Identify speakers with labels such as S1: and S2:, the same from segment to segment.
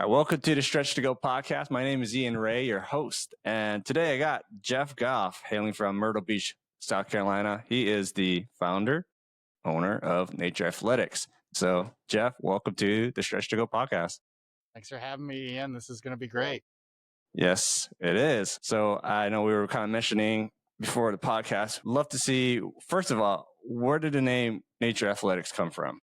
S1: right, welcome to the Stretch to Go podcast. My name is Ian Ray, your host, and today I got Jeff Goff, hailing from Myrtle Beach, South Carolina. He is the founder, owner of Natur Athletics. So, Jeff, welcome to the Stretch to Go podcast.
S2: Thanks for having me, Ian. This is going to be great.
S1: Yes, it is. So, I know we were kind of mentioning before the podcast. Love to see, first of all, where did the name Natur Athletics come from?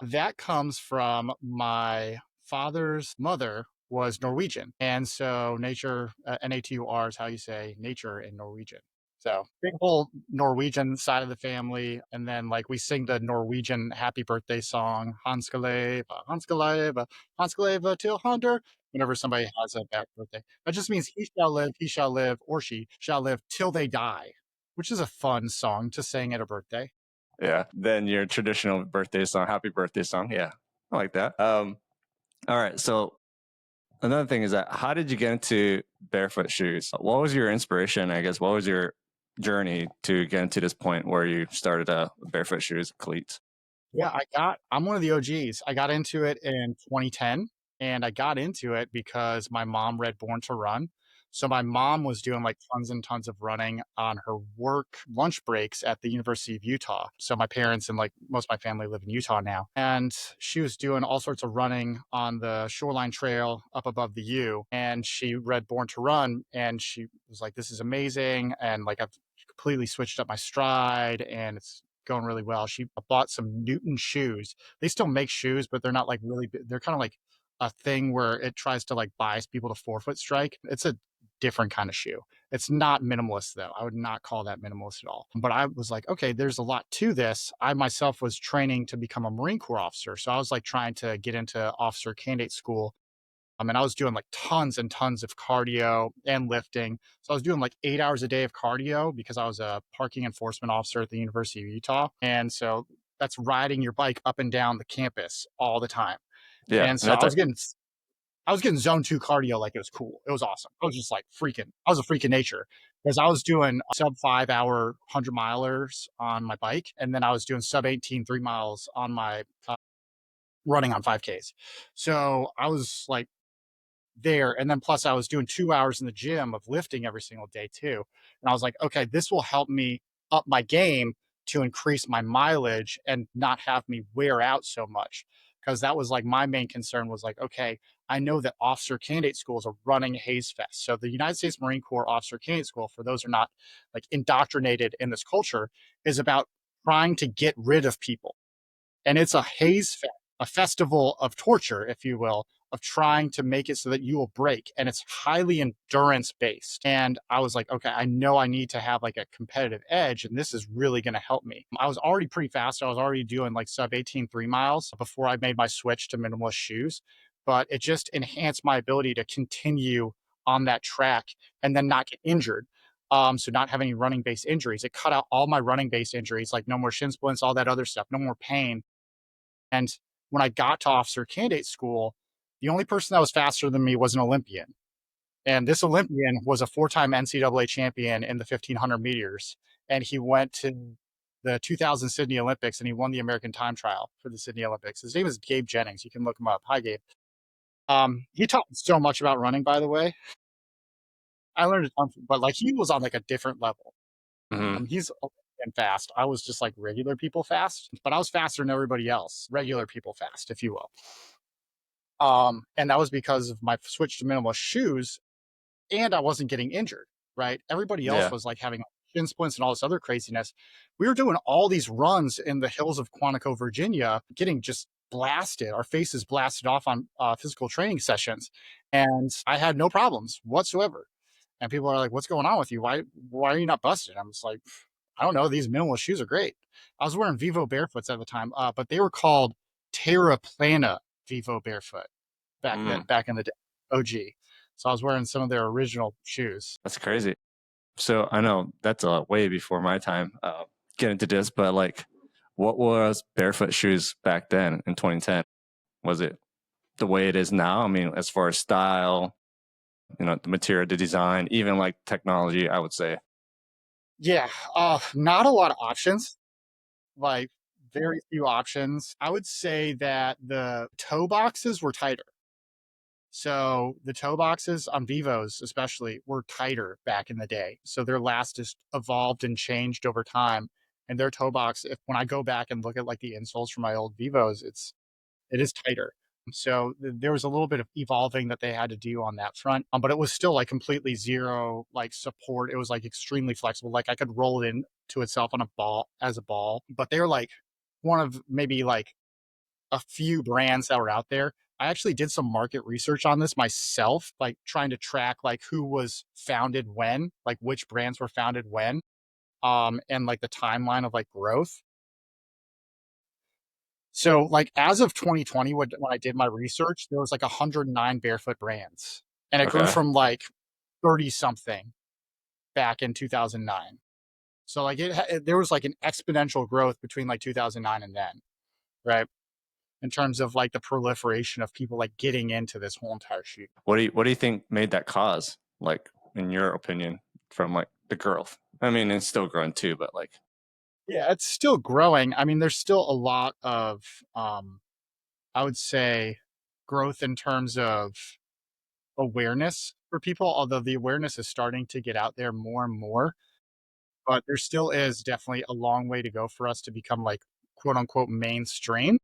S2: That comes from my father's mother was Norwegian. And so nature, Natur is how you say nature in Norwegian. So big whole Norwegian side of the family. And then like we sing the Norwegian happy birthday song, Hanskaleva, Hanskaleva, Hanskaleva till 100, whenever somebody has a bad birthday. That just means he shall live, or she shall live till they die, which is a fun song to sing at a birthday.
S1: Yeah, then your traditional birthday song, happy birthday song. Yeah, I like that. All right, so another thing is that how did you get into barefoot shoes? What was your inspiration? I guess what was your journey to get into this point where you started barefoot shoes, cleats?
S2: Yeah, I'm one of the OGs. I got into it in 2010, and I got into it because my mom read Born to Run. So my mom was doing like tons and tons of running on her work lunch breaks at the University of Utah. So my parents and like most of my family live in Utah now. And she was doing all sorts of running on the Shoreline Trail up above the U. And she read Born to Run, and she was like, this is amazing. And like I've completely switched up my stride, and it's going really well. She bought some Newton shoes. They still make shoes, but they're not like really big. They're kind of like a thing where it tries to like bias people to forefoot strike. It's a different kind of shoe. It's not minimalist though. I would not call that minimalist at all. But I was like, okay, there's a lot to this. I myself was training to become a Marine Corps officer. So I was like trying to get into officer candidate school. And I was doing like tons and tons of cardio and lifting. So I was doing like 8 hours a day of cardio because I was a parking enforcement officer at the University of Utah. And so that's riding your bike up and down the campus all the time.
S1: Yeah,
S2: And
S1: and
S2: so
S1: that's
S2: I was getting zone 2 cardio like it was cool. It was awesome. I was just like I was a freak of nature because I was doing sub 5 hour 100 milers on my bike. And then I was doing sub 18 3 miles on my running on 5Ks. So I was like there. And then plus I was doing 2 hours in the gym of lifting every single day too. And I was like, okay, this will help me up my game to increase my mileage and not have me wear out so much. Because that was like my main concern was like, okay, I know that officer candidate schools are running Haze Fest. So the United States Marine Corps Officer Candidate School, for those who are not like indoctrinated in this culture, is about trying to get rid of people. And it's a haze fest, a festival of torture, if you will, of trying to make it so that you will break. And it's highly endurance based. And I was like, okay, I know I need to have like a competitive edge, and this is really going to help me. I was already pretty fast. I was already doing like sub 18 3 miles before I made my switch to minimalist shoes. But it just enhanced my ability to continue on that track and then not get injured. So not have any running based injuries. It cut out all my running based injuries, like no more shin splints, all that other stuff, no more pain. And when I got to officer candidate school, the only person that was faster than me was an Olympian. And this Olympian was a 4-time NCAA champion in the 1500 meters. And he went to the 2000 Sydney Olympics and he won the American time trial for the Sydney Olympics. His name is Gabe Jennings. You can look him up. Hi, Gabe. He taught me so much about running, by the way. I learned a ton, but like he was on like a different level.
S1: mhm.
S2: He's and fast. I was just like regular people fast, but I was faster than everybody else, regular people fast, if you will. And that was because of my switch to minimalist shoes, and I wasn't getting injured, right? Everybody else
S1: Yeah,
S2: was like having shin splints and all this other craziness. We were doing all these runs in the hills of Quantico, Virginia, getting just blasted, our faces blasted off on physical training sessions. And I had no problems whatsoever. And people are like, what's going on with you? Why are you not busted? I'm just like, I don't know. These minimalist shoes are great. I was wearing Vivo Barefoots at the time, but they were called Terra Plana Vivo Barefoot back in the day, OG. So I was wearing some of their original shoes.
S1: that's crazy. So I know that's way before my time getting into this, but like, what was barefoot shoes back then in 2010? Was it the way it is now? I mean, as far as style, the material, the design, even like technology, I would say.
S2: Yeah, not a lot of options, like very few options. I would say that the toe boxes were tighter. So the toe boxes on Vivos, especially, were tighter back in the day. So their last has evolved and changed over time. And their toe box, if when I go back and look at like the insoles from my old Vivos, it is tighter. So there was a little bit of evolving that they had to do on that front, but it was still like completely zero like support. It was like extremely flexible. Like I could roll it in to itself on a ball as a ball, but they were like one of maybe like a few brands that were out there. I actually did some market research on this myself, like trying to track like who was founded when, like which brands were founded when, and like the timeline of like growth. So, like, as of 2020, when I did my research, there was like 109 barefoot brands, and it grew
S1: Okay.
S2: from like 30 something back in 2009. So, like, there was like an exponential growth between like 2009 and then, right? In terms of like the proliferation of people like getting into this whole entire shoe.
S1: What do you think made that cause? Like, in your opinion, from like the growth? I mean, it's still growing too, but like,
S2: Yeah, it's still growing. I mean, there's still a lot of, I would say, growth in terms of awareness for people, although the awareness is starting to get out there more and more. But there still is definitely a long way to go for us to become like quote unquote mainstream.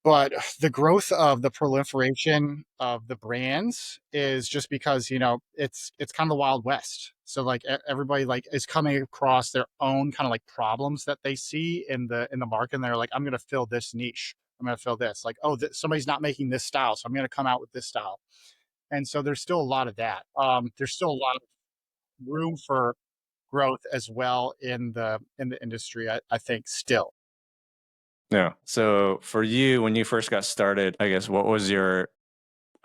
S2: But the growth of the proliferation of the brands is just because, it's kind of the Wild West. So like everybody like is coming across their own kind of like problems that they see in the market, and they're like, I'm gonna fill this niche. I'm gonna fill this. Like, oh, somebody's not making this style, so I'm gonna come out with this style. And so there's still a lot of that. There's still a lot of room for growth as well in the industry, I think still.
S1: yeah. So for you, when you first got started, I guess what was your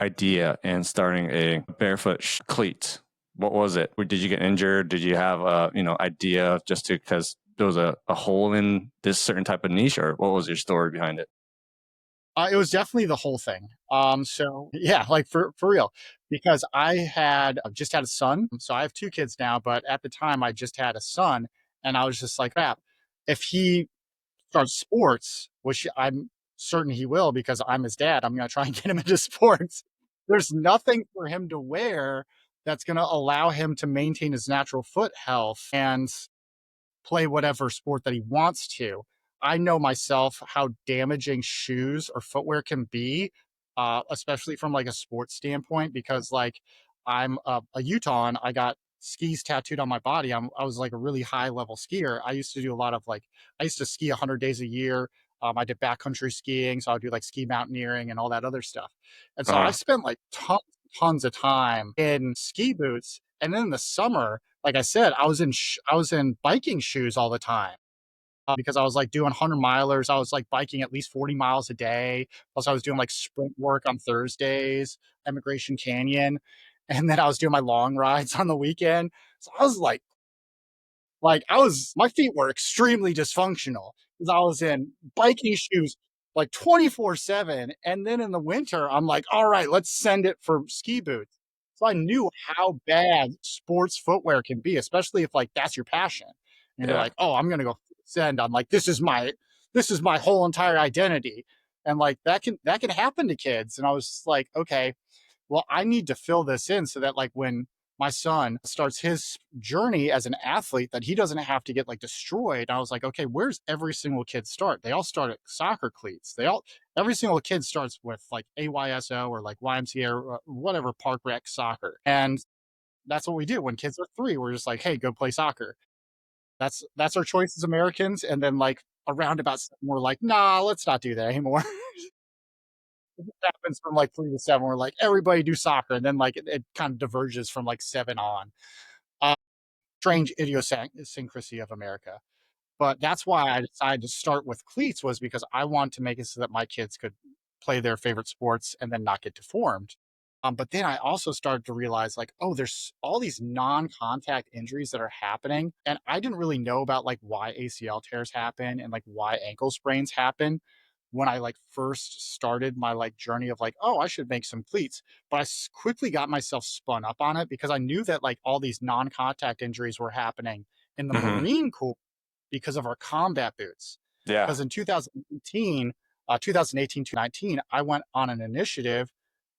S1: idea in starting a barefoot cleat? What was it? Did you get injured? Did you have a idea just to because there was a hole in this certain type of niche, or what was your story behind it?
S2: It was definitely the whole thing. So yeah, like for real, because I've just had a son. So I have two kids now, but at the time I just had a son, and I was just like, crap, if he starts sports, which I'm certain he will because I'm his dad, I'm gonna try and get him into sports. There's nothing for him to wear that's gonna allow him to maintain his natural foot health and play whatever sport that he wants to. I know myself how damaging shoes or footwear can be, especially from like a sports standpoint, because like I'm a Utah and I got skis tattooed on my body. I was like a really high level skier. I used to do a lot of like, I used to ski 100 days a year. I did backcountry skiing, so I would do like ski mountaineering and all that other stuff. And so I
S1: Uh-huh.
S2: spent like tons of time in ski boots. And then in the summer, like I said, I was in biking shoes all the time, because I was like doing 100 milers. I was like biking at least 40 miles a day. Plus, I was doing like sprint work on Thursdays, Emigration Canyon, and then I was doing my long rides on the weekend. So I was like, my feet were extremely dysfunctional because I was in biking shoes like 24/7. And then in the winter, I'm like, all right, let's send it for ski boots. So I knew how bad sports footwear can be, especially if like that's your passion. And you're
S1: Yeah.
S2: like, oh, I'm gonna go send. I'm like, this is my whole entire identity. And like that can happen to kids. And I was like, okay, well, I need to fill this in so that like when my son starts his journey as an athlete that he doesn't have to get like destroyed. I was like, okay, where's every single kid start? They all start at soccer cleats. Every single kid starts with like AYSO or like YMCA or whatever park rec soccer. And that's what we do when kids are 3. We're just like, hey, go play soccer. That's our choice as Americans. And then like around about 7, we're like, nah, let's not do that anymore. It happens from like 3 to 7. We're like, everybody do soccer, and then like it kind of diverges from like 7 on. Uh, Strange idiosyncrasy of America. But that's why I decided to start with cleats, was because I want to make it so that my kids could play their favorite sports and then not get deformed. But then I also started to realize like, oh, there's all these non-contact injuries that are happening. And I didn't really know about like why ACL tears happen and like why ankle sprains happen when I like first started my like journey of like, oh, I should make some cleats. But quickly got myself spun up on it because I knew that like all these non-contact injuries were happening in the
S1: Hmm.
S2: Marine Corps because of our combat boots.
S1: Yeah.
S2: Because in 2018, 2018 to 19, I went on an initiative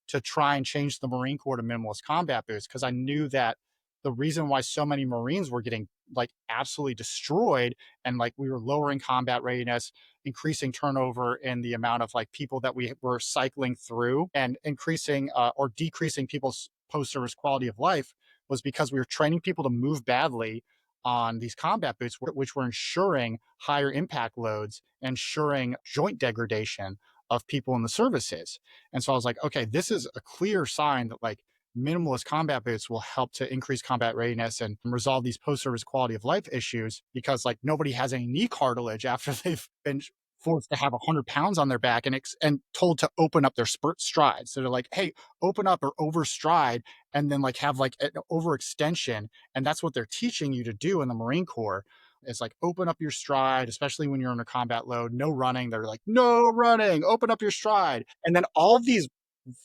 S2: to try and change the Marine Corps to minimalist combat boots, because I knew that the reason why so many Marines were getting like absolutely destroyed, and like we were lowering combat readiness, increasing turnover in the amount of like people that we were cycling through, and increasing or decreasing people's post-service quality of life, was because we were training people to move badly on these combat boots, which were ensuring higher impact loads, ensuring joint degradation of people in the services. And so I was like, okay, this is a clear sign that like minimalist combat boots will help to increase combat readiness and resolve these post-service quality of life issues, because like nobody has any knee cartilage after they've been forced to have 100 pounds on their back and told to open up their strides. So they're like, hey, open up or overstride, and then like have like an overextension. And that's what they're teaching you to do in the Marine Corps. It's like open up your stride, especially when you're in a combat load. No running. They're like, no running, open up your stride. And then all of these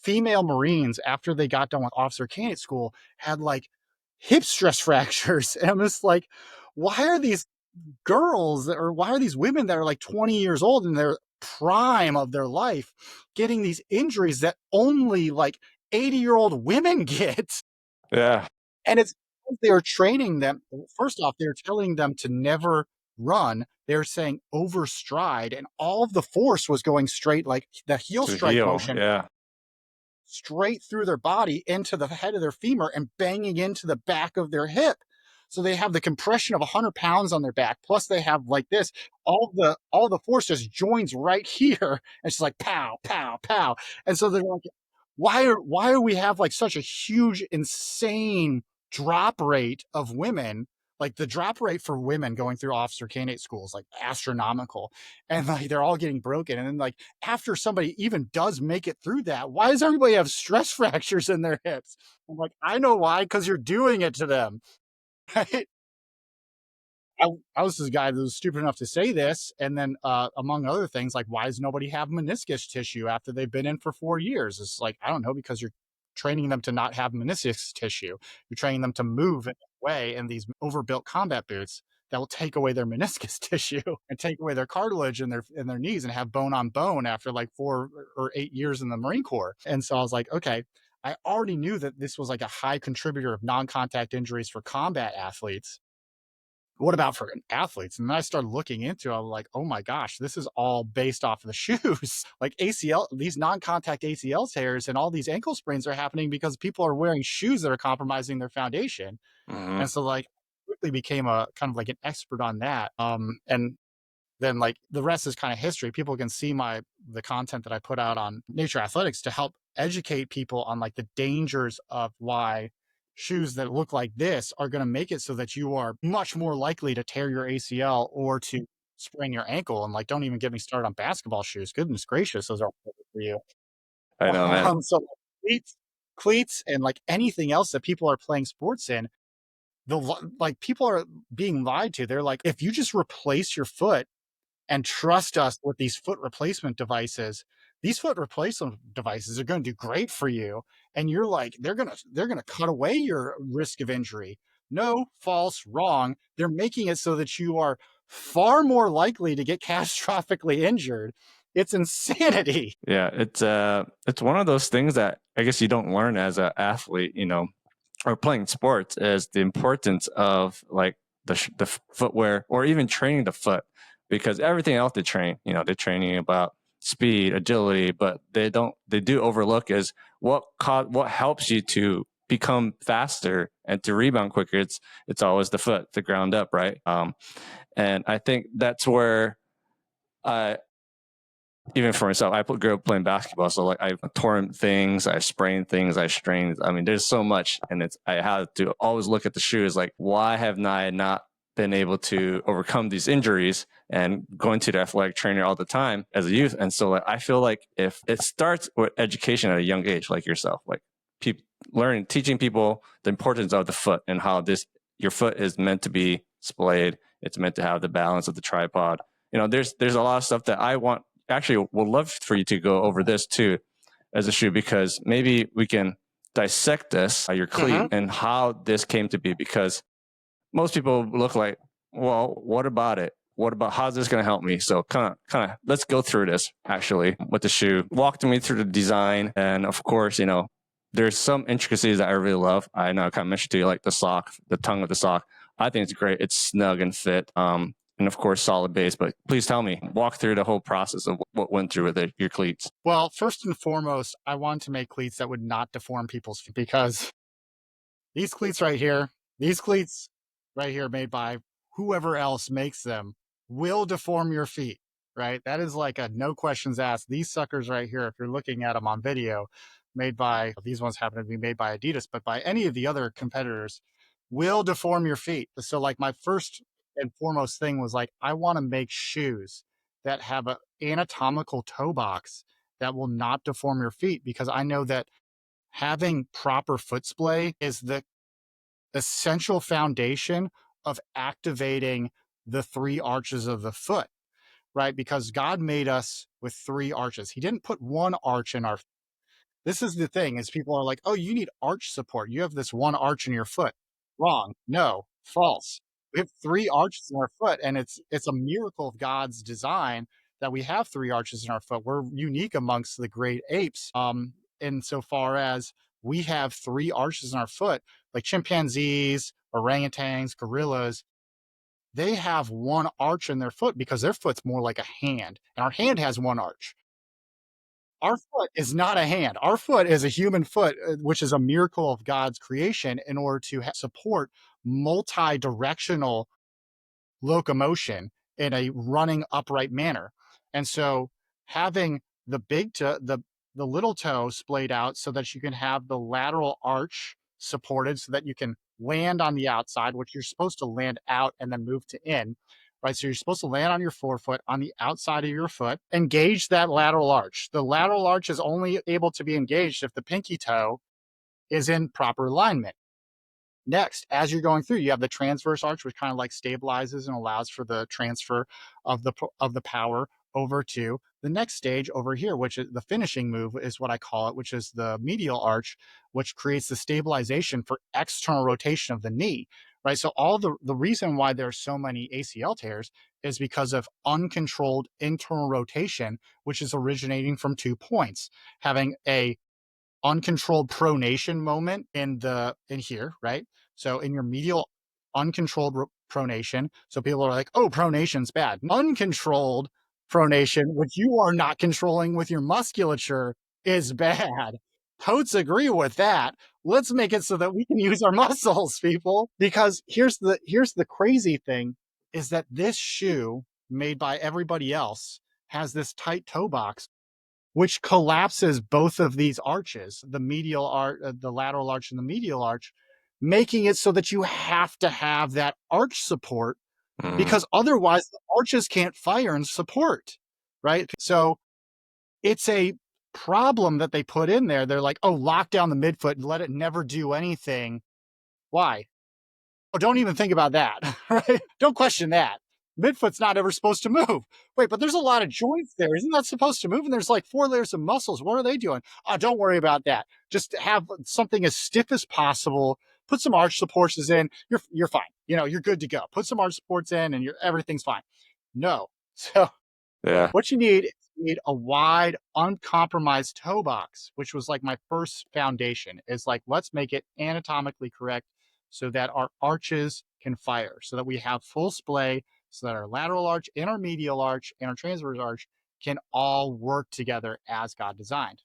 S2: female Marines, after they got done with officer candidate school, had like hip stress fractures. And I'm just like, why are these girls, or why are these women that are like 20 years old in their prime of their life getting these injuries that only like 80-year-old women get?
S1: Yeah.
S2: And it's, they are training them. First off, they're telling them to never run. They're saying overstride, and all of the force was going straight, like the heel
S1: To
S2: strike
S1: heal.
S2: motion,
S1: Yeah.
S2: straight through their body into the head of their femur and banging into the back of their hip. So they have the compression of 100 pounds on their back. Plus they have like this, all the force just joins right here. And it's like pow, pow, pow. And so they're like, why are we have like such a huge, insane drop rate of women? Like the drop rate for women going through officer candidate school is like astronomical, and like they're all getting broken. And then like after somebody even does make it through that, why does everybody have stress fractures in their hips? I'm like, I know why, because you're doing it to them. Right? I was this guy that was stupid enough to say this, and then among other things, like why does nobody have meniscus tissue after they've been in for 4 years? It's like, I don't know, because you're training them to not have meniscus tissue. You're training them to move in a way in these overbuilt combat boots that will take away their meniscus tissue and take away their cartilage in their knees, and have bone on bone after like 4 or 8 years in the Marine Corps. And so I was like, okay, I already knew that this was like a high contributor of non-contact injuries for combat athletes. What about for athletes? And then I started looking into it. I was like, oh my gosh, this is all based off of the shoes. Like ACL, these non-contact ACL tears and all these ankle sprains are happening because people are wearing shoes that are compromising their foundation.
S1: Mm-hmm.
S2: And so like quickly became a kind of like an expert on that. And then like the rest is kind of history. People can see the content that I put out on Nature Athletics to help educate people on like the dangers of why shoes that look like this are going to make it so that you are much more likely to tear your ACL or to sprain your ankle. And like, don't even get me started on basketball shoes. Goodness gracious, those are perfect for you.
S1: I know, man.
S2: So cleats, and like anything else that people are playing sports in, like people are being lied to. They're like, if you just replace your foot and trust us with these foot replacement devices, these foot replacement devices are going to do great for you. And you're like, they're going to cut away your risk of injury. No, false, wrong. They're making it so that you are far more likely to get catastrophically injured. It's insanity.
S1: Yeah, it's one of those things that I guess you don't learn as an athlete, or playing sports, is the importance of like the footwear, or even training the foot, because everything else they train, they're training about speed, agility, but they do overlook is what helps you to become faster and to rebound quicker. It's always the foot, the ground up, right? And I think that's where I, even for myself, I grew up playing basketball. So like I torn things, I sprained things, I strained. I mean, there's so much, and I have to always look at the shoes. Like, why have I not been able to overcome these injuries, and going to the athletic trainer all the time as a youth? And so like, I feel like if it starts with education at a young age, like yourself, like teaching people the importance of the foot and how your foot is meant to be splayed. It's meant to have the balance of the tripod. There's a lot of stuff that I would love for you to go over this too as a shoe, because maybe we can dissect this, your cleat, and how this came to be, because most people look like, well, what about it? what about, how's this going to help me? So kind of, let's go through this actually with the shoe. Walked me through the design. And of course, you know, there's some intricacies that I really love. I know I kind of mentioned to you, like the sock, the tongue of the sock. I think it's great. It's snug and fit. And of course, solid base. But please tell me, walk through the whole process of what went through with your cleats.
S2: Well, first and foremost, I wanted to make cleats that would not deform people's feet, because these cleats right here, these cleats right here made by whoever else makes them will deform your feet, right? That is like a no questions asked. These suckers right here, if you're looking at them on video, made by, these ones happen to be made by Adidas, but by any of the other competitors, will deform your feet. So like my first and foremost thing was like, I want to make shoes that have an anatomical toe box that will not deform your feet, because I know that having proper foot splay is the essential foundation of activating the three arches of the foot, right? Because God made us with three arches. He didn't put one arch in our. This is the thing, is people are like, oh, you need arch support. You have this one arch in your foot. Wrong. No, false. We have three arches in our foot, and it's a miracle of God's design that we have three arches in our foot. We're unique amongst the great apes, insofar as we have three arches in our foot, like chimpanzees, orangutans, gorillas. They have one arch in their foot because their foot's more like a hand, and our hand has one arch. Our foot is not a hand. Our foot is a human foot, which is a miracle of God's creation in order to support multi-directional locomotion in a running upright manner. And so having the big toe, the little toe splayed out so that you can have the lateral arch supported so that you can land on the outside, which you're supposed to land out and then move to in, right? So you're supposed to land on your forefoot on the outside of your foot, engage that lateral arch. The lateral arch is only able to be engaged if the pinky toe is in proper alignment. Next, as you're going through, you have the transverse arch, which kind of like stabilizes and allows for the transfer of the power over to the next stage over here, which is the finishing move, is what I call it, which is the medial arch, which creates the stabilization for external rotation of the knee, right? So all the reason why there's so many ACL tears is because of uncontrolled internal rotation, which is originating from 2 points, having a uncontrolled pronation moment in here, right? So in your medial uncontrolled pronation. So people are like, oh, pronation's bad. Uncontrolled pronation, which you are not controlling with your musculature, is bad. Totes agree with that. Let's make it so that we can use our muscles, people. Because here's the crazy thing, is that this shoe made by everybody else has this tight toe box, which collapses both of these arches, the medial arch, the lateral arch and the medial arch, making it so that you have to have that arch support, because otherwise the arches can't fire and support, right? So it's a problem that they put in there. They're like, oh, lock down the midfoot and let it never do anything. Why? Oh, don't even think about that, right? Don't question that. Midfoot's not ever supposed to move. Wait, but there's a lot of joints there. Isn't that supposed to move? And there's like 4 layers of muscles. What are they doing? Oh, don't worry about that. Just have something as stiff as possible. Put some arch supports in. You're fine. You know, you're good to go. Put some arch supports in, and everything's fine. No. So
S1: Yeah.
S2: what you need is a wide, uncompromised toe box, which was like my first foundation. Is like, let's make it anatomically correct so that our arches can fire, so that we have full splay, so that our lateral arch and our medial arch and our transverse arch can all work together as God designed.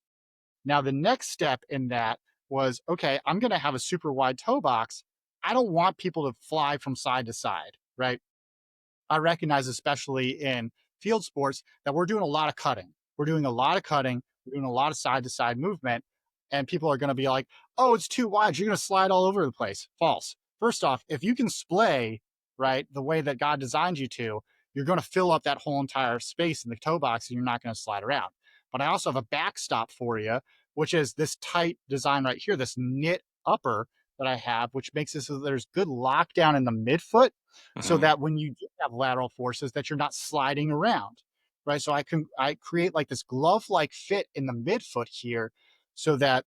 S2: Now, the next step in that was, okay, I'm going to have a super wide toe box. I don't want people to fly from side to side, right? I recognize, especially in field sports, that we're doing a lot of cutting. We're doing a lot of cutting. We're doing a lot of side to side movement. And people are going to be like, oh, it's too wide. You're going to slide all over the place. False. First off, if you can splay, right, the way that God designed you to, you're going to fill up that whole entire space in the toe box and you're not going to slide around. But I also have a backstop for you, which is this tight design right here, this knit upper that I have, which makes it so that there's good lockdown in the midfoot, so that when you do have lateral forces, that you're not sliding around, right? So I create like this glove-like fit in the midfoot here, so that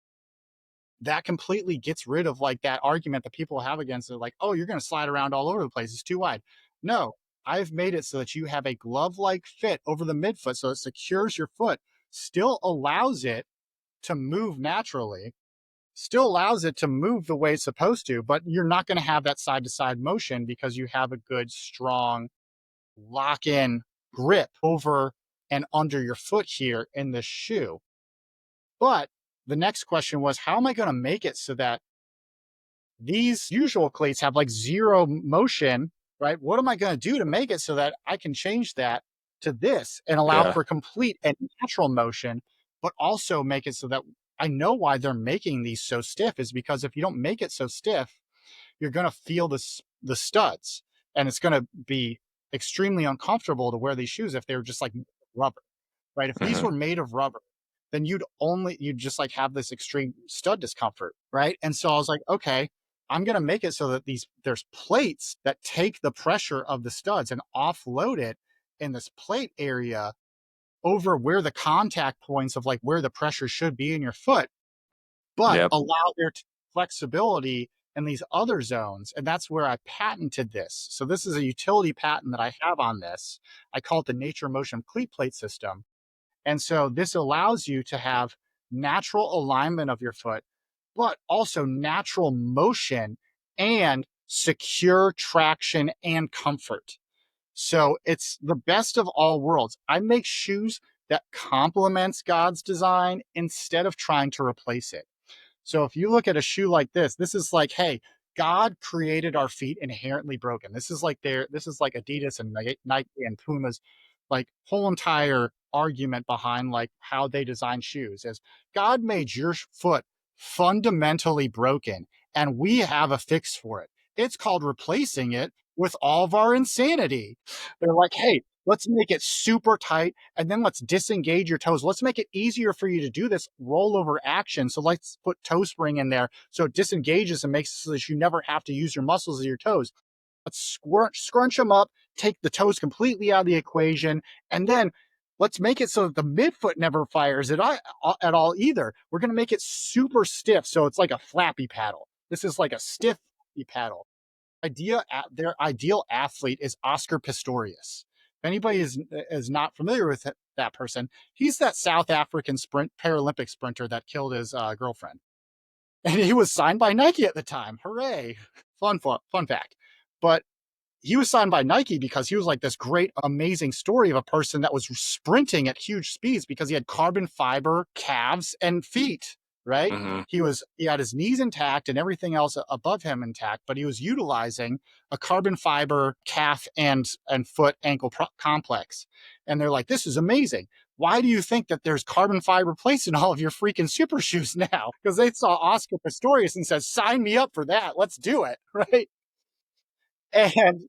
S2: completely gets rid of like that argument that people have against it, like, oh, you're going to slide around all over the place, it's too wide. No, I've made it so that you have a glove-like fit over the midfoot so it secures your foot, still allows it to move naturally, still allows it to move the way it's supposed to, but you're not going to have that side to side motion because you have a good, strong lock in grip over and under your foot here in the shoe. But the next question was, how am I going to make it so that these usual cleats have like zero motion, right? What am I going to do to make it so that I can change that to this and allow
S1: Yeah.
S2: for complete and natural motion, but also make it so that I know why they're making these so stiff is because if you don't make it so stiff, you're going to feel the studs, and it's going to be extremely uncomfortable to wear these shoes if they were just like rubber, right? If these
S1: Hmm.
S2: were made of rubber, then you'd just like have this extreme stud discomfort, right? And so I was like, okay, I'm going to make it so that there's plates that take the pressure of the studs and offload it in this plate area over where the contact points of like where the pressure should be in your foot, but
S1: Yep.
S2: allow their flexibility in these other zones. And that's where I patented this. So this is a utility patent that I have on this. I call it the Nature Motion Cleat Plate System. And so this allows you to have natural alignment of your foot, but also natural motion and secure traction and comfort. So it's the best of all worlds. I make shoes that complements God's design instead of trying to replace it. So if you look at a shoe like this is like, hey, God created our feet inherently broken. This is like Adidas and Nike and Puma's like whole entire argument behind like how they design shoes is God made your foot fundamentally broken and we have a fix for it. It's called replacing it with all of our insanity. They're like, hey, let's make it super tight and then let's disengage your toes. Let's make it easier for you to do this rollover action. So let's put toe spring in there so it disengages and makes it so that you never have to use your muscles of your toes. Let's scrunch them up, take the toes completely out of the equation, and then let's make it so that the midfoot never fires at all either. We're going to make it super stiff. So it's like a flappy paddle. This is like a stiff paddle. Their ideal athlete is Oscar Pistorius. If anybody is not familiar with that person, he's that South African Paralympic sprinter that killed his girlfriend, and he was signed by Nike at the time. Hooray! Fun fact. But he was signed by Nike because he was like this great, amazing story of a person that was sprinting at huge speeds because he had carbon fiber calves and feet, right?
S1: Hmm.
S2: He had his knees intact and everything else above him intact, but he was utilizing a carbon fiber calf and foot ankle complex. And they're like, this is amazing. Why do you think that there's carbon fiber plates in all of your freaking super shoes now? Because they saw Oscar Pistorius and said, sign me up for that. Let's do it. Right. And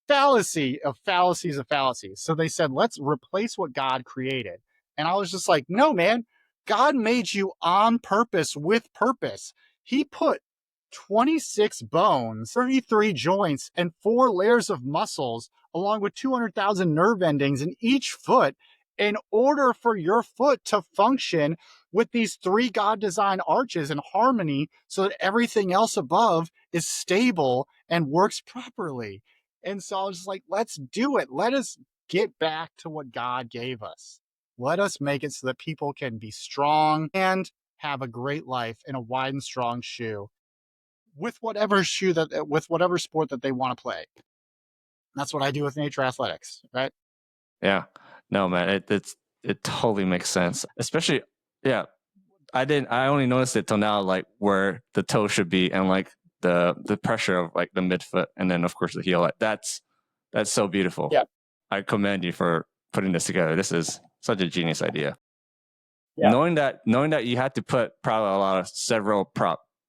S2: fallacy of fallacies of fallacies. So they said, let's replace what God created. And I was just like, no, man, God made you on purpose with purpose. He put 26 bones, 33 joints, and 4 layers of muscles, along with 200,000 nerve endings in each foot in order for your foot to function with these 3 God designed arches in harmony so that everything else above is stable and works properly. And so I was just like, let's do it. Let us get back to what God gave us. Let us make it so that people can be strong and have a great life in a wide and strong shoe with with whatever sport that they want to play. That's what I do with Nature Athletics, right?
S1: Yeah. No, man, it totally makes sense. Especially, yeah. I only noticed it till now, like where the toe should be and like the pressure of like the midfoot and then of course the heel. Like that's so beautiful.
S2: Yeah.
S1: I commend you for putting this together. This is such a genius idea.
S2: Yeah.
S1: Knowing that you had to put probably a lot of several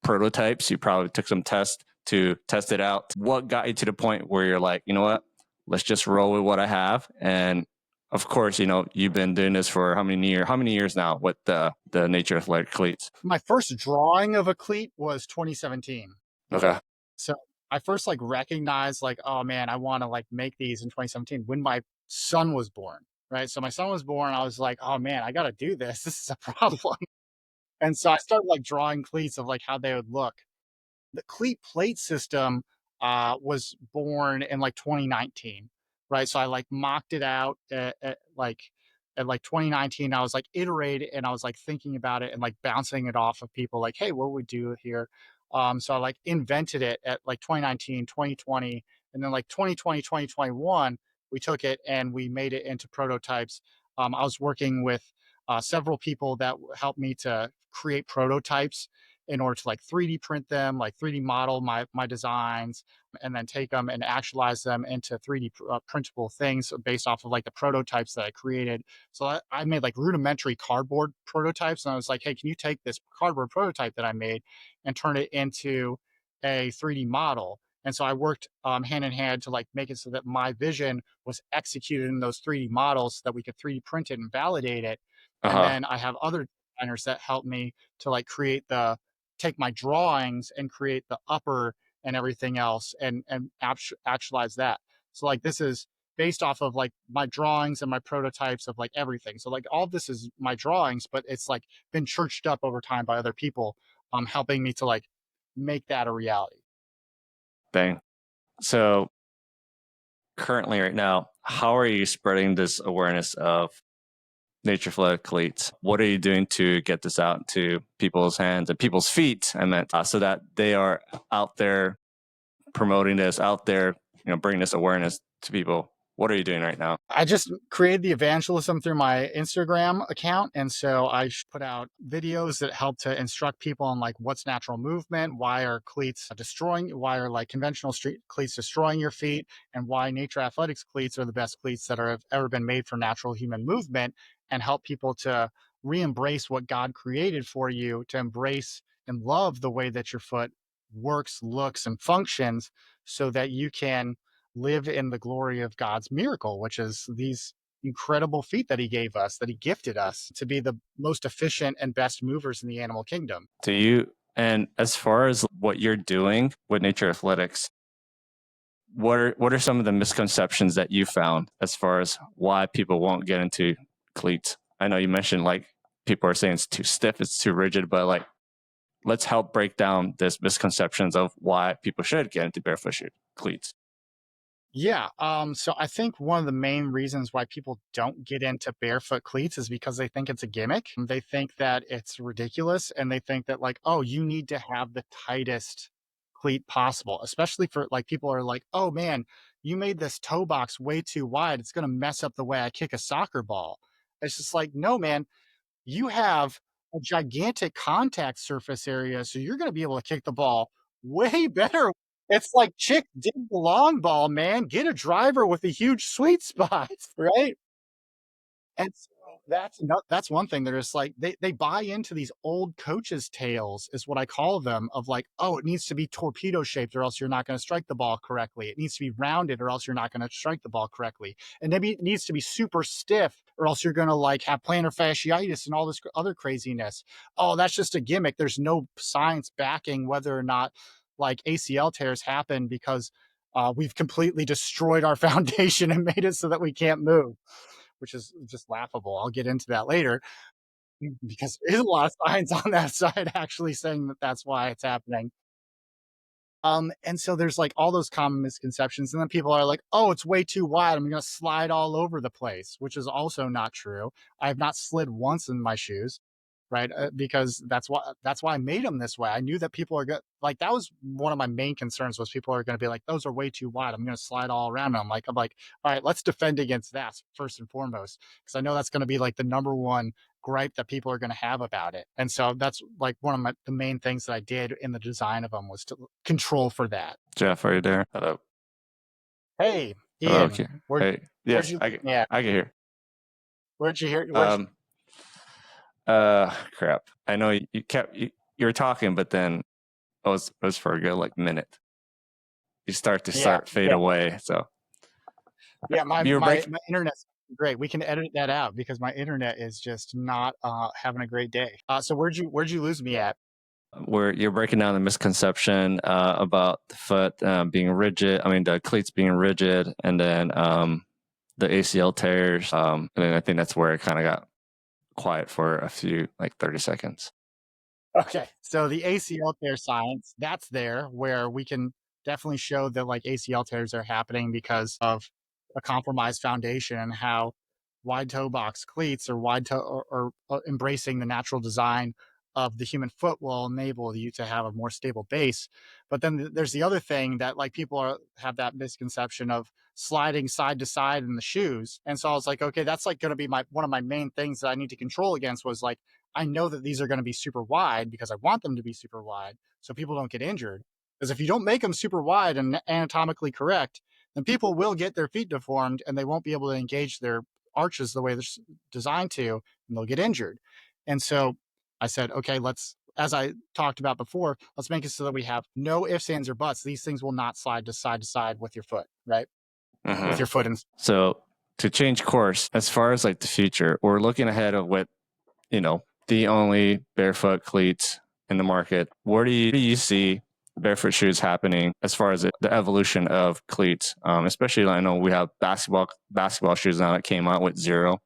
S1: prototypes, you probably took some tests to test it out. What got you to the point where you're like, you know what, let's just roll with what I have? And of course, you've been doing this for how many years now with the Nature Athletic cleats?
S2: My first drawing of a cleat was 2017.
S1: Okay.
S2: So I first like recognized like, oh man, I want to like make these in 2017 when my son was born. Right. So my son was born. I was like, oh man, I got to do this. This is a problem. And so I started like drawing cleats of like how they would look. The cleat plate system was born in like 2019. right? So I like mocked it out at 2019. I was like iterating and I was like thinking about it and like bouncing it off of people like, hey, what would we do here? So I like invented it at like 2019, 2020, and then like 2020, 2021, we took it and we made it into prototypes. I was working with several people that helped me to create prototypes in order to like 3D print them, like 3D model my designs, and then take them and actualize them into 3D printable things based off of like the prototypes that I created. So I made like rudimentary cardboard prototypes, and I was like, hey, can you take this cardboard prototype that I made and turn it into a 3D model? And so I worked hand in hand to like make it so that my vision was executed in those 3D models so that we could 3D print it and validate it. And
S1: Uh-huh.
S2: then I have other designers that help me to like take my drawings and create the upper and everything else and actualize that. So like this is based off of like my drawings and my prototypes of like everything. So like all of this is my drawings, but it's like been churched up over time by other people helping me to like make that a reality.
S1: Thing. So currently right now, how are you spreading this awareness of Naturopathic cleats? What are you doing to get this out to people's hands and people's feet? I meant so that they are out there promoting this, out there, bringing this awareness to people. What are you doing right now?
S2: I just created the evangelism through my Instagram account. And so I put out videos that help to instruct people on like what's natural movement, why are cleats destroying, why are like conventional street cleats destroying your feet, and why Nature Athletics cleats are the best cleats that have ever been made for natural human movement, and help people to re-embrace what God created for you, to embrace and love the way that your foot works, looks, and functions so that you can live in the glory of God's miracle, which is these incredible feet that he gave us, that he gifted us to be the most efficient and best movers in the animal kingdom.
S1: Do you, and as far as what you're doing with Nature Athletics, what are some of the misconceptions that you found as far as why people won't get into cleats? I know you mentioned like people are saying it's too stiff, it's too rigid, but like let's help break down this misconceptions of why people should get into barefoot shoe cleats.
S2: Yeah. So I think one of the main reasons why people don't get into barefoot cleats is because they think it's a gimmick. They think that it's ridiculous and they think that like, oh, you need to have the tightest cleat possible, especially for like people are like, oh man, you made this toe box way too wide. It's going to mess up the way I kick a soccer ball. It's just like, no, man, you have a gigantic contact surface area, so you're gonna be able to kick the ball way better. It's like, chick, dig the long ball, man. Get a driver with a huge sweet spot, right? And so that's one thing. They're just like they buy into these old coaches' tales, is what I call them, of like, oh, it needs to be torpedo shaped or else you're not going to strike the ball correctly. It needs to be rounded or else you're not going to strike the ball correctly. And maybe it needs to be super stiff or else you're going to like have plantar fasciitis and all this other craziness. Oh, that's just a gimmick. There's no science backing whether or not like ACL tears happen because we've completely destroyed our foundation and made it so that we can't move, which is just laughable. I'll get into that later because there is a lot of science on that side actually saying that that's why it's happening. And so there's like all those common misconceptions, and then people are like, "Oh, it's way too wide. I'm going to slide all over the place," which is also not true. I have not slid once in my shoes, right? Because that's why I made them this way. I knew that people are going like that was one of my main concerns was people are going to be like, "Those are way too wide. I'm going to slide all around." And I'm like, all right, let's defend against that first and foremost, because I know that's going to be like the number one gripe that people are going to have about it. And so that's like one of the main things that I did in the design of them was to control for that.
S1: Jeff, are you there? Hello.
S2: Hey,
S1: Hello.
S2: Ian,
S1: Okay. Hey.
S2: where'd
S1: Yes,
S2: you
S1: I can.
S2: yeah,
S1: I can hear.
S2: where'd you hear where'd
S1: Um. Crap. I know you were talking, but then it was for a good like minute. You
S2: yeah,
S1: start fade
S2: yeah,
S1: away. So
S2: yeah, my
S1: you were
S2: my
S1: break
S2: my internet's great. We can edit that out because my internet is just not having a great day. So where'd you lose me at?
S1: where you're breaking down the misconception about the foot being rigid. I mean, the cleats being rigid, and then the ACL tears. And then I think that's where it kind of got quiet for a few, like 30 seconds.
S2: Okay. So the ACL tear science, that's there where we can definitely show that like ACL tears are happening because of a compromised foundation, and how wide toe box cleats or wide toe or embracing the natural design of the human foot will enable you to have a more stable base. But then there's the other thing that like people have that misconception of sliding side to side in the shoes. And so I was like, okay, that's like going to be my one of my main things that I need to control against was like, I know that these are going to be super wide because I want them to be super wide so people don't get injured. Because if you don't make them super wide and anatomically correct, then people will get their feet deformed and they won't be able to engage their arches the way they're designed to, and they'll get injured. And so I said, okay, let's, as I talked about before, let's make it so that we have no ifs, ands, or buts. These things will not slide to side with your foot, right? With your foot.
S1: So to change course, as far as like the future, we're looking ahead of what, the only barefoot cleats in the market. Where do you see barefoot shoes happening as far as the evolution of cleats? Especially, I know we have basketball shoes now that came out with zero,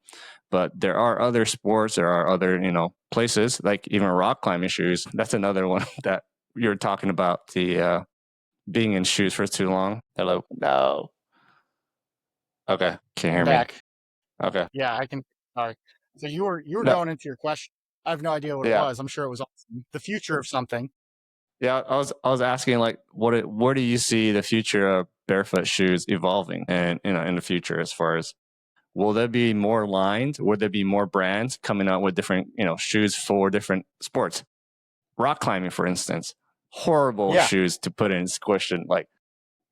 S1: but there are other sports, there are other, places like even rock climbing shoes. That's another one that you're talking about, the being in shoes for too long. Hello? No. Okay. Can you hear me?
S2: Back.
S1: Okay.
S2: Yeah, I can. Sorry. So you were
S1: No.
S2: going into your question. I have no idea what it was. I'm sure it was awesome. The future of something.
S1: Yeah, I was asking like, where do you see the future of barefoot shoes evolving, and in the future, as far as will there be more lines? Will there be more brands coming out with different shoes for different sports? Rock climbing, for instance, horrible shoes to put in squishing like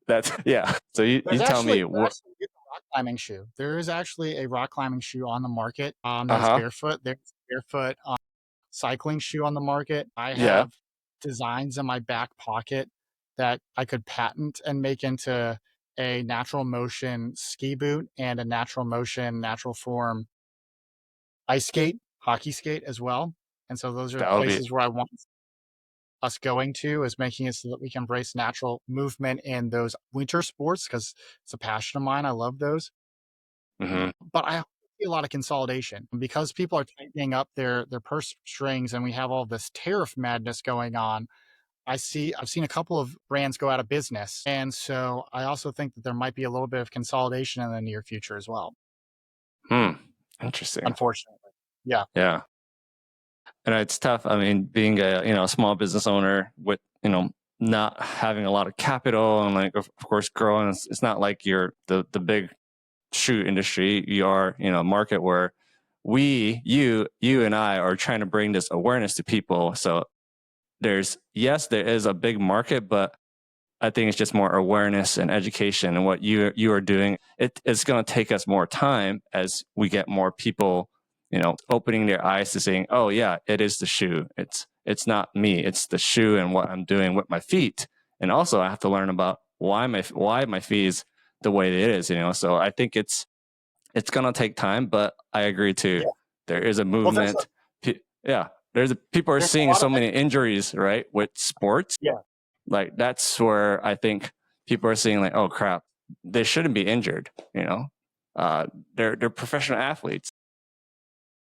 S1: that's yeah. So you tell me what.
S2: A rock climbing shoe. There is actually a rock climbing shoe on the market. That's
S1: Uh-huh.
S2: barefoot. There's a barefoot cycling shoe on the market. I
S1: Yeah.
S2: have designs in my back pocket that I could patent and make into a natural motion ski boot and a natural motion, natural form ice skate, hockey skate as well. And so those are
S1: That would be.
S2: places where I want us going to, is making it so that we can embrace natural movement in those winter sports because it's a passion of mine. I love those.
S1: Mm-hmm.
S2: But I see a lot of consolidation because people are tightening up their purse strings and we have all this tariff madness going on. I've seen a couple of brands go out of business. And so I also think that there might be a little bit of consolidation in the near future as well.
S1: Interesting.
S2: Unfortunately. Yeah.
S1: Yeah. And it's tough. I mean, being a small business owner with not having a lot of capital and like of course growing, it's not like you're the big shoe industry. You are a market where you and I are trying to bring this awareness to people. So there is a big market, but I think it's just more awareness and education, and what you are doing. It's going to take us more time as we get more people, opening their eyes to saying, "Oh yeah, it is the shoe. It's not me. It's the shoe and what I'm doing with my feet." And also, I have to learn about why my feet is the way it is. So I think it's going to take time, but I agree too.
S2: Yeah.
S1: There is a
S2: Well,
S1: movement. People are seeing so many injuries, right, with sports.
S2: Yeah.
S1: Like that's where I think people are seeing like, oh crap, they shouldn't be injured. They're professional athletes.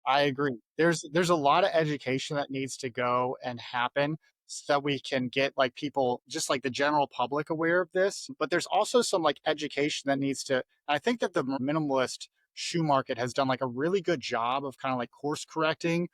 S2: I agree. There's a lot of education that needs to go and happen so that we can get like people, just like the general public, aware of this. But there's also some like education that needs to. I think that the minimalist shoe market has done like a really good job of kind of like course correcting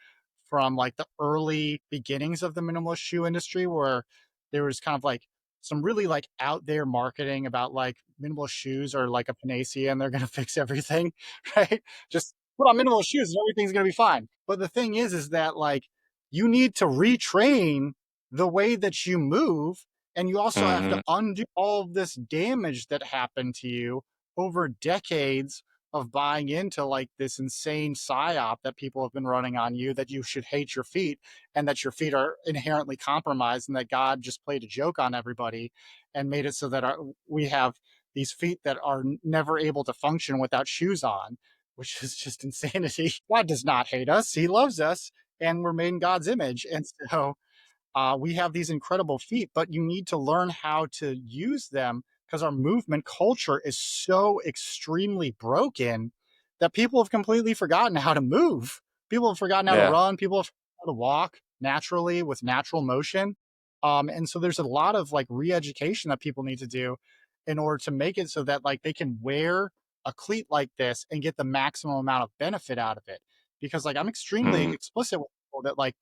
S2: from like the early beginnings of the minimalist shoe industry, where there was kind of like some really like out there marketing about like minimalist shoes are like a panacea and they're going to fix everything, right? Just put on minimal shoes and everything's going to be fine. But the thing is that like you need to retrain the way that you move. And you also have to undo all of this damage that happened to you over decades of buying into like this insane psyop that people have been running on you, that you should hate your feet and that your feet are inherently compromised and that God just played a joke on everybody and made it so that we have these feet that are never able to function without shoes on, which is just insanity. God does not hate us. He loves us and we're made in God's image. And so we have these incredible feet, but you need to learn how to use them because our movement culture is so extremely broken that people have completely forgotten how to move. People have forgotten how to run. People have forgotten how to walk naturally with natural motion. And so there's a lot of like re-education that people need to do in order to make it so that like they can wear a cleat like this and get the maximum amount of benefit out of it. Because like I'm extremely
S1: Mm-hmm.
S2: explicit with people that like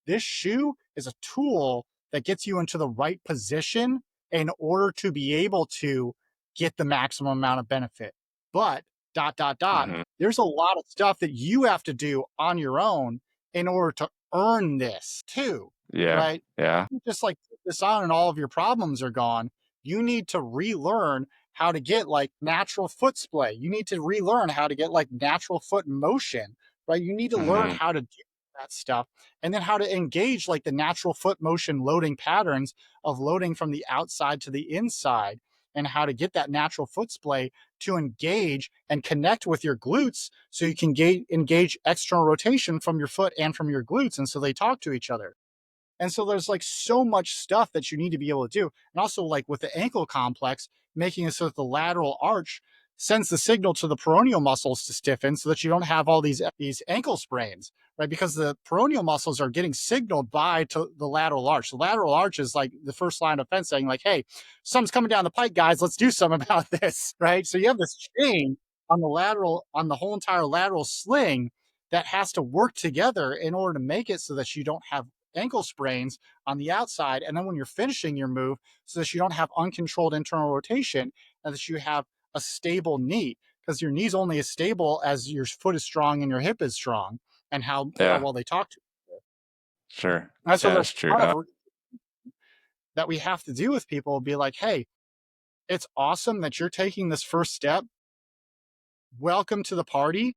S2: this shoe is a tool that gets you into the right position in order to be able to get the maximum amount of benefit. But dot dot dot,
S1: Mm-hmm.
S2: there's a lot of stuff that you have to do on your own in order to earn this too,
S1: Yeah.
S2: right?
S1: Yeah.
S2: You just like put this on and all of your problems are gone. You need to relearn how to get like natural foot splay. You need to relearn how to get like natural foot motion, right? You need to learn
S1: Mm-hmm.
S2: how to do that stuff and then how to engage like the natural foot motion loading patterns of loading from the outside to the inside and how to get that natural foot splay to engage and connect with your glutes so you can engage external rotation from your foot and from your glutes. And so they talk to each other. And so there's like so much stuff that you need to be able to do. And also like with the ankle complex, making it so that the lateral arch sends the signal to the peroneal muscles to stiffen so that you don't have all these ankle sprains, right? Because the peroneal muscles are getting signaled by to the lateral arch. The lateral arch is like the first line of defense saying like, hey, something's coming down the pike, guys. Let's do something about this, right? So you have this chain on the lateral, on the whole entire lateral sling that has to work together in order to make it so that you don't have ankle sprains on the outside. And then when you're finishing your move, so that you don't have uncontrolled internal rotation and that you have a stable knee, because your knee's only as stable as your foot is strong and your hip is strong and how
S1: Yeah.
S2: well they talk to you.
S1: Sure.
S2: And so
S1: Yeah,
S2: there's
S1: that's true.
S2: a ton of that we have to do with people be like, hey, it's awesome that you're taking this first step. Welcome to the party.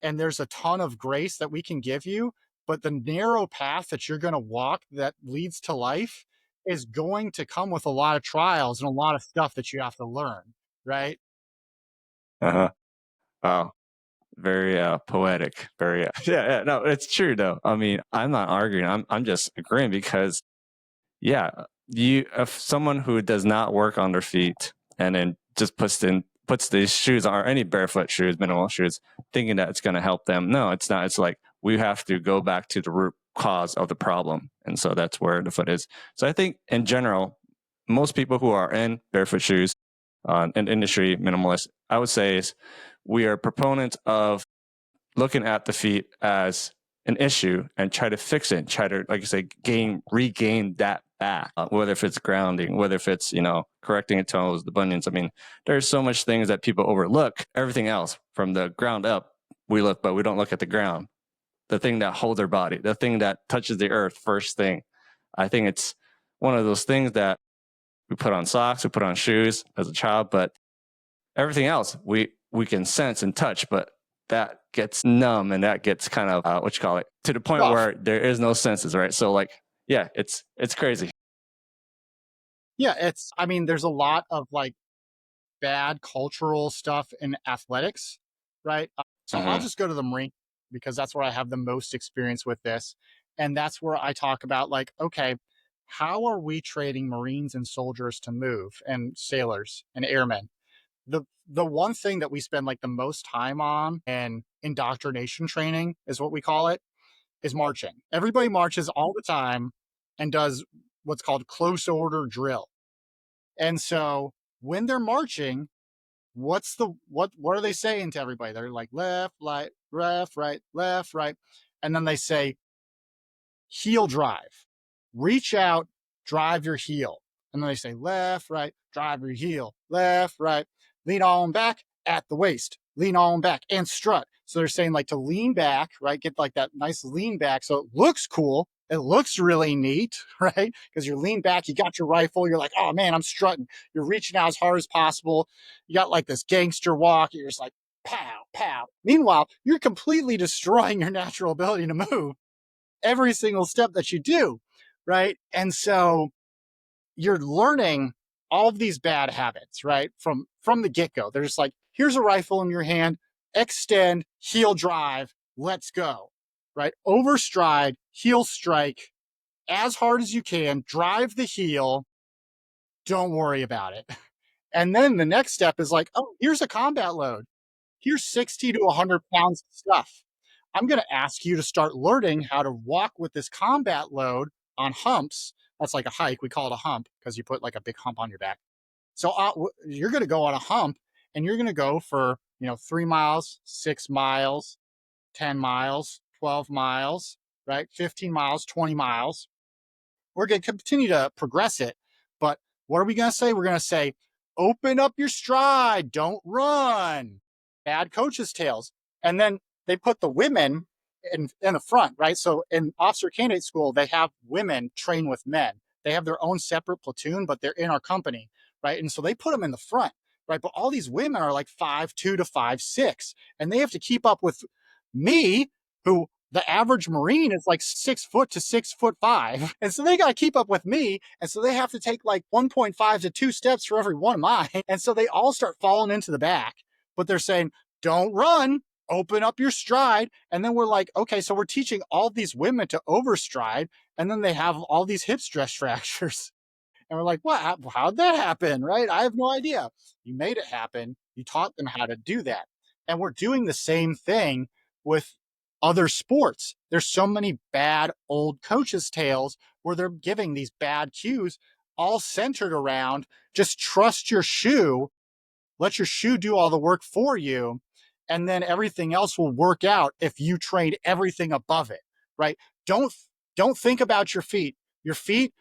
S2: And there's a ton of grace that we can give you. But the narrow path that you're going to walk that leads to life is going to come with a lot of trials and a lot of stuff that you have to learn. Right.
S1: Uh-huh. Wow. Very poetic. Very yeah, yeah. No, it's true though. I mean, I'm not arguing. I'm just agreeing because yeah, you if someone who does not work on their feet and then just puts these shoes on or any barefoot shoes, minimal shoes, thinking that it's going to help them. No, it's not. It's like we have to go back to the root cause of the problem, and so that's where the foot is. So I think in general, most people who are in barefoot shoes, in industry minimalists, I would say is we are proponents of looking at the feet as an issue and try to fix it, try to, like you say, regain that back, whether if it's grounding, whether if it's, correcting the toes, the bunions. I mean, there's so much things that people overlook. Everything else from the ground up, we look, but we don't look at the ground. The thing that holds our body, the thing that touches the earth first thing. I think it's one of those things that we put on socks, we put on shoes as a child, but everything else we can sense and touch, but that gets numb and that gets kind of what you call it to the point
S2: Rough.
S1: where there is no senses, right? So like, yeah, it's crazy.
S2: Yeah. I mean, there's a lot of like bad cultural stuff in athletics. Right. So I'll
S1: Mm-hmm.
S2: just go to the Marine because that's where I have the most experience with this. And that's where I talk about like, okay, how are we training Marines and soldiers to move and sailors and airmen? The one thing that we spend like the most time on and indoctrination training is what we call it is marching. Everybody marches all the time and does what's called close order drill. And so when they're marching, what are they saying to everybody? They're like left, right, left, right. And then they say heel drive. Reach out, drive your heel. And then they say left, right, drive your heel, left, right, lean on back at the waist, lean on back and strut. So they're saying like to lean back, right? Get like that nice lean back. So it looks cool. It looks really neat, right? Because you're lean back, you got your rifle, you're like, oh man, I'm strutting. You're reaching out as hard as possible. You got like this gangster walk. You're just like, pow, pow. Meanwhile, you're completely destroying your natural ability to move every single step that you do, right? And so you're learning all of these bad habits, right? From the get-go. They're just like, here's a rifle in your hand, extend, heel drive, let's go. Right? Overstride, heel strike as hard as you can, drive the heel, don't worry about it. And then the next step is like, oh, here's a combat load. Here's 60 to 100 pounds of stuff. I'm going to ask you to start learning how to walk with this combat load on humps. That's like a hike. We call it a hump because you put like a big hump on your back. So you're going to go on a hump and you're going to go for 3 miles, 6 miles, 10 miles, 12 miles, right? 15 miles, 20 miles. We're going to continue to progress it. But what are we going to say? We're going to say, open up your stride, don't run. Bad coaches' tales. And then they put the women in the front, right? So in officer candidate school, they have women train with men. They have their own separate platoon, but they're in our company, right? And so they put them in the front, right? But all these women are like 5'2" to 5'6", and they have to keep up with me, who the average Marine is like 6 foot to 6'5". And so they got to keep up with me. And so they have to take like 1.5 to 2 steps for every one of mine. And so they all start falling into the back, but they're saying, don't run, open up your stride. And then we're like, okay, so we're teaching all these women to overstride. And then they have all these hip stress fractures. And we're like, what? How'd that happen? Right? I have no idea. You made it happen. You taught them how to do that. And we're doing the same thing with other sports. There's so many bad old coaches' tales where they're giving these bad cues, all centered around just trust your shoe, let your shoe do all the work for you, and then everything else will work out if you train everything above it, right? Don't don't think about your feet. Your feet,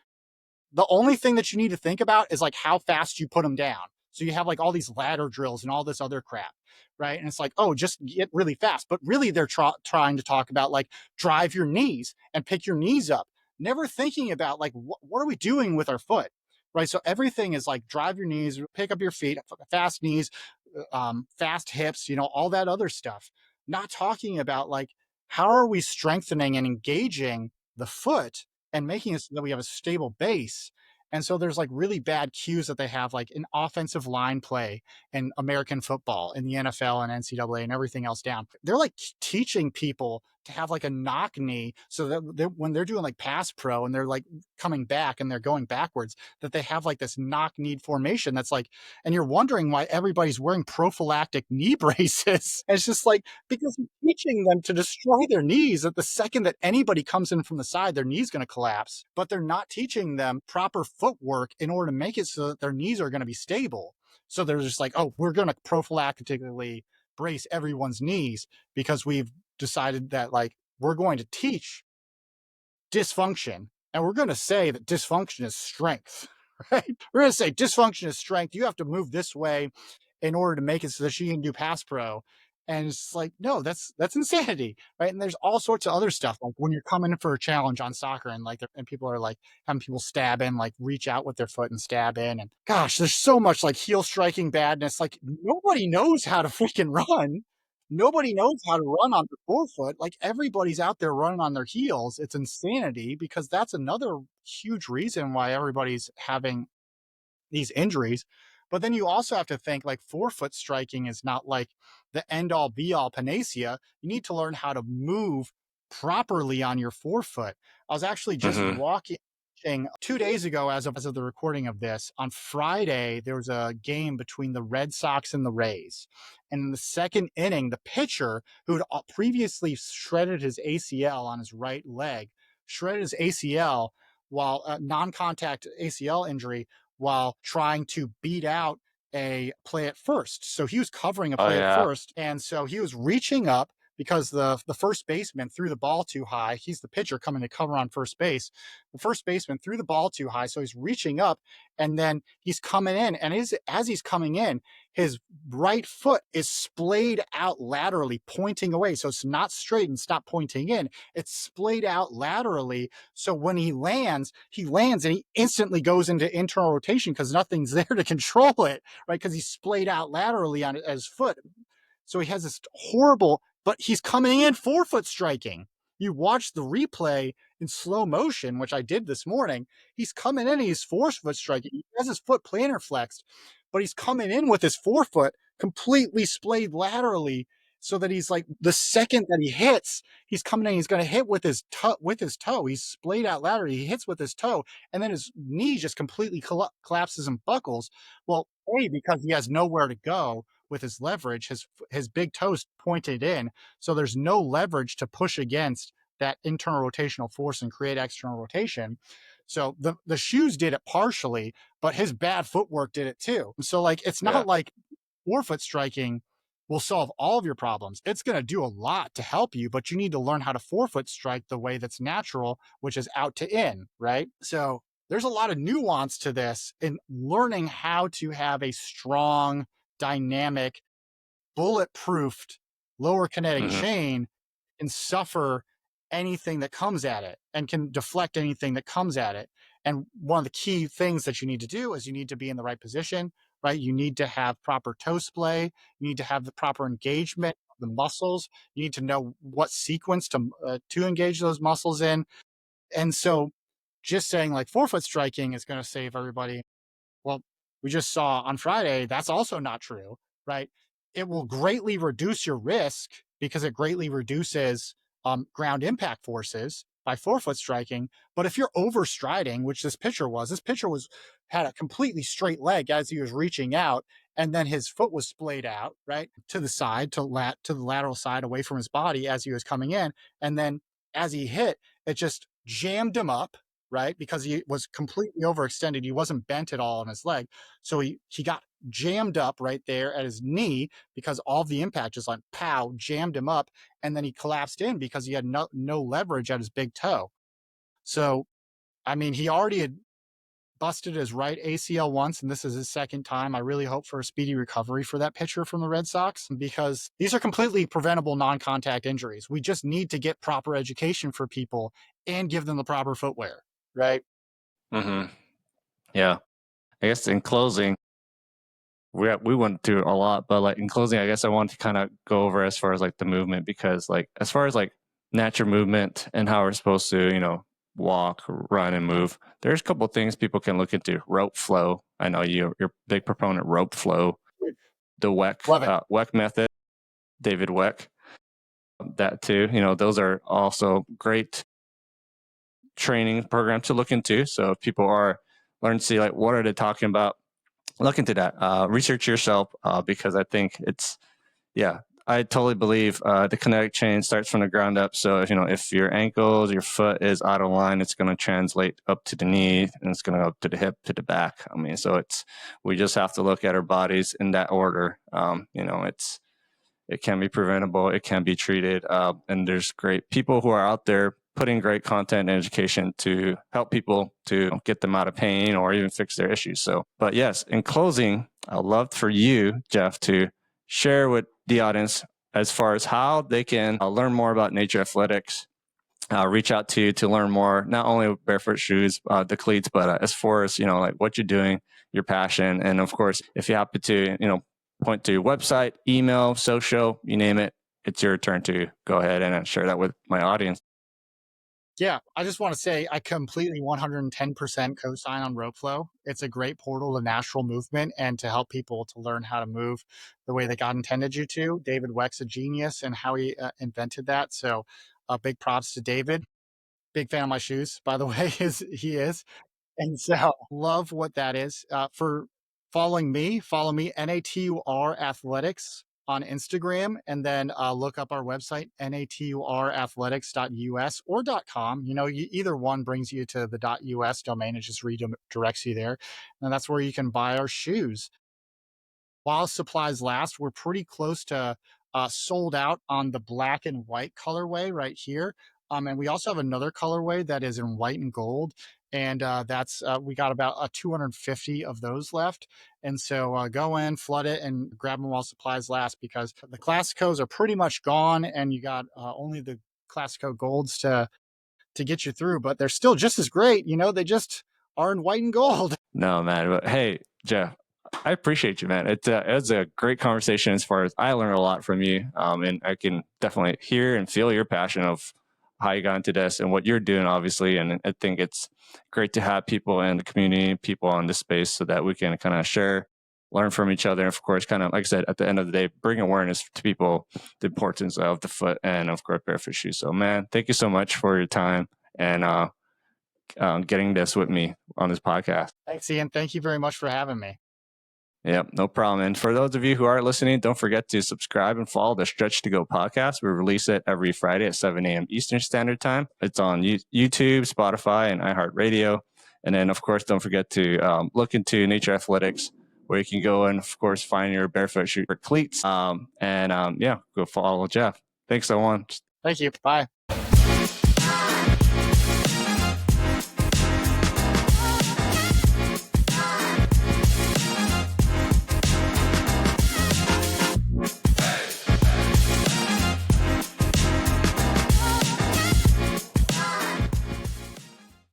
S2: the only thing that you need to think about is like how fast you put them down. So you have like all these ladder drills and all this other crap, right? And it's like, oh, just get really fast. But really, they're trying to talk about like drive your knees and pick your knees up, never thinking about like what are we doing with our foot, right? So everything is like drive your knees, pick up your feet, fast knees, fast hips, all that other stuff. Not talking about like how are we strengthening and engaging the foot and making it so that we have a stable base. And so there's like really bad cues that they have, like in offensive line play in American football, in the NFL and NCAA and everything else down. They're like teaching people to have like a knock knee so that when they're doing like pass pro and they're like coming back and they're going backwards, that they have like this knock knee formation that's like, and you're wondering why everybody's wearing prophylactic knee braces. It's just like, because you're teaching them to destroy their knees at the second that anybody comes in from the side, their knee's going to collapse, but they're not teaching them proper footwork in order to make it so that their knees are going to be stable. So they're just like, oh, we're going to prophylactically brace everyone's knees because we've decided that like we're going to teach dysfunction and we're going to say that dysfunction is strength, right? We're going to say dysfunction is strength. You have to move this way in order to make it so that she can do pass pro. And it's like, no, that's insanity, right? And there's all sorts of other stuff, like when you're coming in for a challenge on soccer and like, and people are like having people stab in, like reach out with their foot and stab in. And gosh, there's so much like heel striking badness. Like nobody knows how to freaking run. Nobody knows how to run on the forefoot. Like everybody's out there running on their heels. It's insanity because that's another huge reason why everybody's having these injuries. But then you also have to think like forefoot striking is not like the end all be all panacea. You need to learn how to move properly on your forefoot. I was actually just
S1: Mm-hmm.
S2: walking 2 days ago, as of the recording of this. On Friday, there was a game between the Red Sox and the Rays. And in the second inning, the pitcher, who had previously shredded his ACL on his right leg, shredded his ACL while non-contact ACL injury while trying to beat out a play at first. So he was covering a
S1: Oh
S2: play at
S1: yeah.
S2: first. And so he was reaching up because the first baseman threw the ball too high. He's the pitcher coming to cover on first base. The first baseman threw the ball too high. So he's reaching up and then he's coming in. And as he's coming in, his right foot is splayed out laterally, pointing away. So it's not straight and stop pointing in. It's splayed out laterally. So when he lands and he instantly goes into internal rotation because nothing's there to control it, right? Because he's splayed out laterally on his foot. So he has this horrible, but he's coming in forefoot striking. You watch the replay in slow motion, which I did this morning. He's coming in, he's forefoot striking. He has his foot plantar flexed, but he's coming in with his forefoot completely splayed laterally so that he's like the second that he hits, he's coming in, he's going to hit with his toe. He's splayed out laterally. He hits with his toe, and then his knee just completely collapses and buckles. Well, because he has nowhere to go with his leverage, his big toes pointed in, so there's no leverage to push against that internal rotational force and create external rotation. So the shoes did it partially, but his bad footwork did it too. So like it's
S1: Yeah.
S2: not like forefoot striking will solve all of your problems. It's going to do a lot to help you, but you need to learn how to forefoot strike the way that's natural, which is out to in, right? So there's a lot of nuance to this in learning how to have a strong, dynamic, bulletproofed lower kinetic
S1: Mm-hmm.
S2: chain and suffer anything that comes at it and can deflect anything that comes at it. And one of the key things that you need to do is you need to be in the right position, right? You need to have proper toe splay. You need to have the proper engagement of the muscles. You need to know what sequence to engage those muscles in. And so just saying like forefoot striking is going to save everybody. Well, we just saw on Friday, that's also not true, right? It will greatly reduce your risk because it greatly reduces ground impact forces by forefoot striking. But if you're overstriding, which this pitcher was had a completely straight leg as he was reaching out, and then his foot was splayed out, right, to the side, to the lateral side away from his body as he was coming in. And then as he hit, it just jammed him up, right? Because he was completely overextended. He wasn't bent at all on his leg. So he got jammed up right there at his knee because all the impact just like pow, jammed him up. And then he collapsed in because he had no leverage at his big toe. So, I mean, he already had busted his right ACL once, and this is his second time. I really hope for a speedy recovery for that pitcher from the Red Sox because these are completely preventable non-contact injuries. We just need to get proper education for people and give them the proper footwear, right?
S1: Mm-hmm. Yeah. I guess in closing, we went through a lot, but like in closing, I guess I wanted to kind of go over as far as like the movement, because like as far as like natural movement and how we're supposed to, walk, run, and move, there's a couple of things people can look into. Rope flow. I know you're a big proponent. Rope flow, the Weck method, David Weck, that too. Those are also great training programs to look into. So if people are learning to see like what are they talking about, look into that. Research yourself, because I think I totally believe the kinetic chain starts from the ground up. So if your ankles, your foot is out of line, it's going to translate up to the knee, and it's going to go up to the hip, to the back. I mean, so we just have to look at our bodies in that order. It can be preventable, it can be treated, and there's great people who are out there putting great content and education to help people to get them out of pain or even fix their issues. So, but yes, in closing, I'd love for you, Jeff, to share with the audience as far as how they can learn more about Nature Athletics, reach out to you to learn more, not only Barefoot Shoes, the cleats, but as far as, like what you're doing, your passion. And of course, if you happen to, point to your website, email, social, you name it, it's your turn to go ahead and share that with my audience.
S2: Yeah, I just want to say I completely 110% co-sign on rope flow. It's a great portal to natural movement and to help people to learn how to move the way that God intended you to. David Weck's a genius in how he invented that. So big props to David. Big fan of my shoes, by the way, he is. And so love what that is. For following me, follow me, Natur Athletics on Instagram, and then look up our website, naturathletics.us or .com. Either one brings you to the .us domain. It just redirects you there. And that's where you can buy our shoes. While supplies last, we're pretty close to sold out on the black and white colorway right here. And we also have another colorway that is in white and gold. And we got about 250 of those left. And so go in, flood it, and grab them while supplies last, because the Classicos are pretty much gone. And you got only the Classico Golds to get you through, but they're still just as great. They just are in white and gold.
S1: No, man. But hey, Jeff, I appreciate you, man. It was a great conversation. As far as I learned a lot from you, and I can definitely hear and feel your passion of how you got into this and what you're doing, obviously. And I think it's great to have people in the community, people on this space, so that we can kind of share, learn from each other. And of course, kind of, like I said, at the end of the day, bring awareness to people, the importance of the foot and of course, Barefoot Shoes. So man, thank you so much for your time and getting this with me on this podcast.
S2: Thanks, Ian. Thank you very much for having me.
S1: Yep, no problem. And for those of you who are listening, don't forget to subscribe and follow the Stretch to Go podcast. We release it every Friday at 7 a.m. Eastern Standard Time. It's on YouTube, Spotify, and iHeartRadio. And then, of course, don't forget to look into Nature Athletics where you can go and, of course, find your Barefoot shoe for cleats. Yeah, go follow Jeff. Thanks, everyone.
S2: Thank you. Bye.